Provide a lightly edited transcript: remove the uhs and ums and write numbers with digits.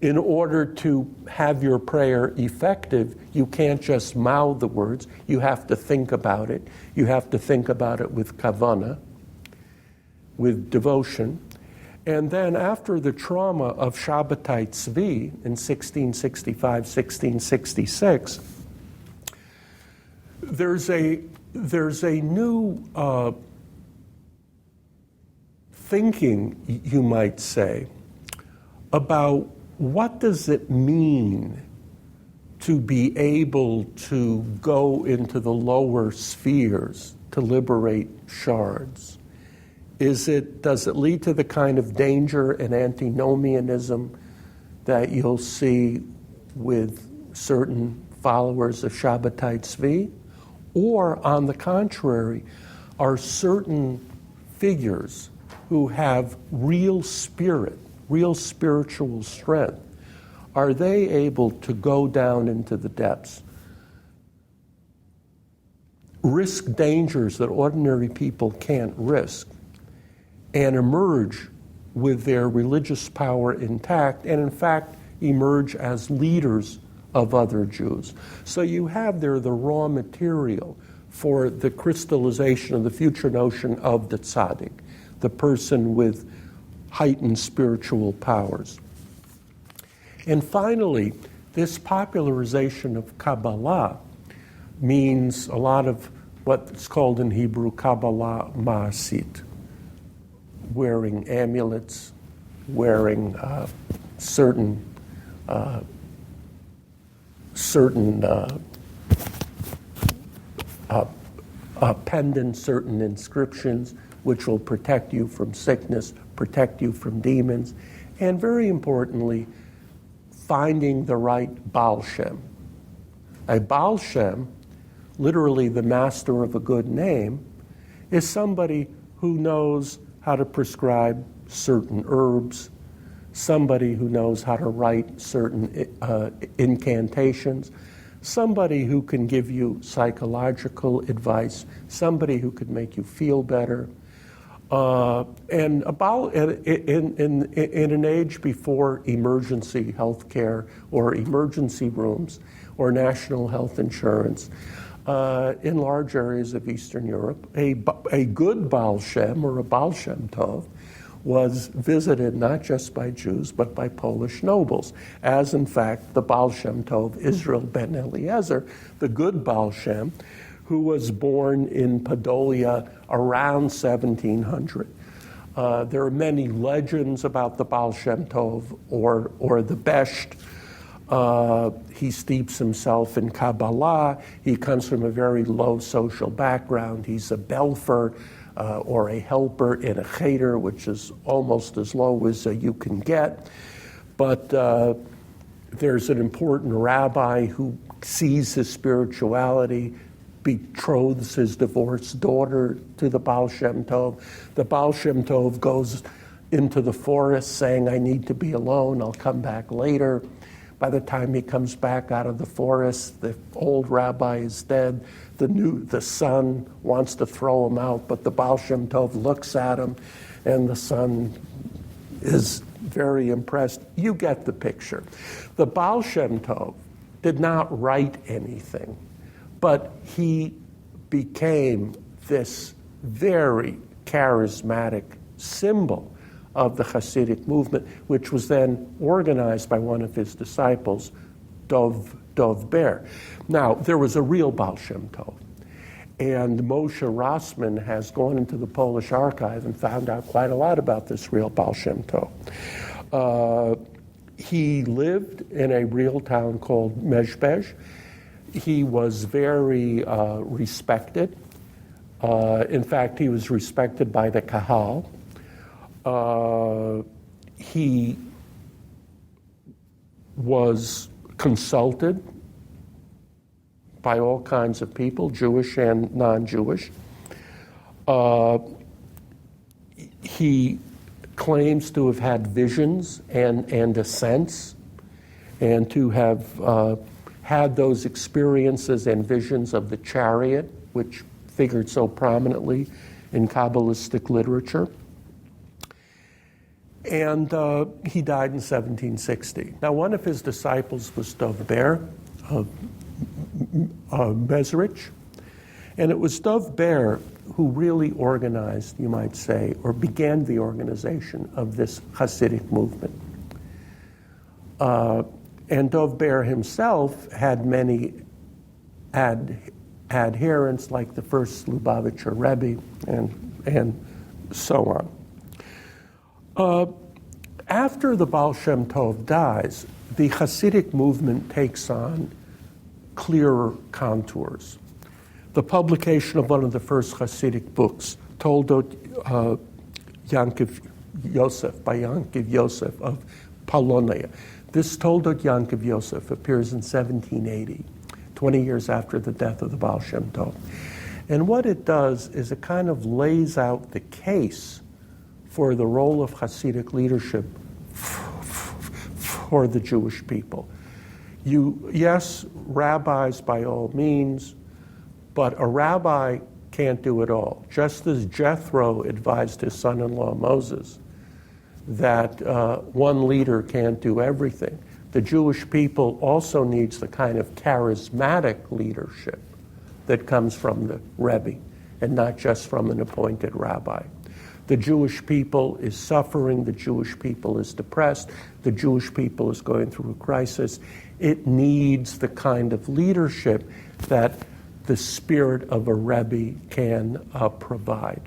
in order to have your prayer effective, you can't just mouth the words. You have to think about it. You have to think about it with kavanah, with devotion. And then after the trauma of Shabbatai Tzvi in 1665, 1666, there's a new thinking, you might say, about what does it mean to be able to go into the lower spheres to liberate shards? Does it lead to the kind of danger and antinomianism that you'll see with certain followers of Shabbatai Tzvi? Or, on the contrary, are certain figures who have real spirit, real spiritual strength, are they able to go down into the depths, risk dangers that ordinary people can't risk, and emerge with their religious power intact, and in fact emerge as leaders of other Jews? So you have there the raw material for the crystallization of the future notion of the tzaddik, the person with heightened spiritual powers. And finally, this popularization of Kabbalah means a lot of what's called in Hebrew Kabbalah Ma'asit, wearing amulets, wearing certain pendants, certain inscriptions, which will protect you from sickness, protect you from demons, and very importantly, finding the right Baal Shem. A Baal Shem, literally the master of a good name, is somebody who knows how to prescribe certain herbs, somebody who knows how to write certain incantations, somebody who can give you psychological advice, somebody who could make you feel better. And about in an age before emergency health care or emergency rooms or national health insurance, in large areas of Eastern Europe, a good Baal Shem or a Baal Shem Tov was visited not just by Jews but by Polish nobles, as in fact the Baal Shem Tov Israel ben Eliezer, the good Baal Shem, who was born in Podolia around 1700. There are many legends about the Baal Shem Tov or the Besht. He steeps himself in Kabbalah. He comes from a very low social background. He's a belfer or a helper in a cheder, which is almost as low as you can get. But there's an important rabbi who sees his spirituality, betroths his divorced daughter to the Baal Shem Tov. The Baal Shem Tov goes into the forest saying, I need to be alone, I'll come back later. By the time he comes back out of the forest, the old rabbi is dead. The son wants to throw him out, but the Baal Shem Tov looks at him, and the son is very impressed. You get the picture. The Baal Shem Tov did not write anything, but he became this very charismatic symbol of the Hasidic movement, which was then organized by one of his disciples, Dov Ber. Now, there was a real Baal Shem Tov, and Moshe Rossman has gone into the Polish archive and found out quite a lot about this real Baal Shem Tov. He lived in a real town called Mezhbezh. He was very respected. In fact, he was respected by the Kahal. He was consulted by all kinds of people, Jewish and non-Jewish. He claims to have had visions and a sense, and to have had those experiences and visions of the chariot, which figured so prominently in Kabbalistic literature. And he died in 1760. Now, one of his disciples was Dov Ber of Mezrich. And it was Dov Ber who really organized, you might say, or began the organization of this Hasidic movement. And Dov Ber himself had many adherents, like the first Lubavitcher Rebbe, and so on. After the Baal Shem Tov dies, the Hasidic movement takes on clearer contours. The publication of one of the first Hasidic books, Toldot Yankiv Yosef, by Yankiv Yosef of Polonia. This Toldot Yankiv Yosef appears in 1780, 20 years after the death of the Baal Shem Tov. And what it does is it kind of lays out the case for the role of Hasidic leadership for the Jewish people. Yes, rabbis by all means, but a rabbi can't do it all. Just as Jethro advised his son-in-law Moses that one leader can't do everything, the Jewish people also needs the kind of charismatic leadership that comes from the Rebbe and not just from an appointed rabbi. The Jewish people is suffering, the Jewish people is depressed, the Jewish people is going through a crisis. It needs the kind of leadership that the spirit of a Rebbe can provide.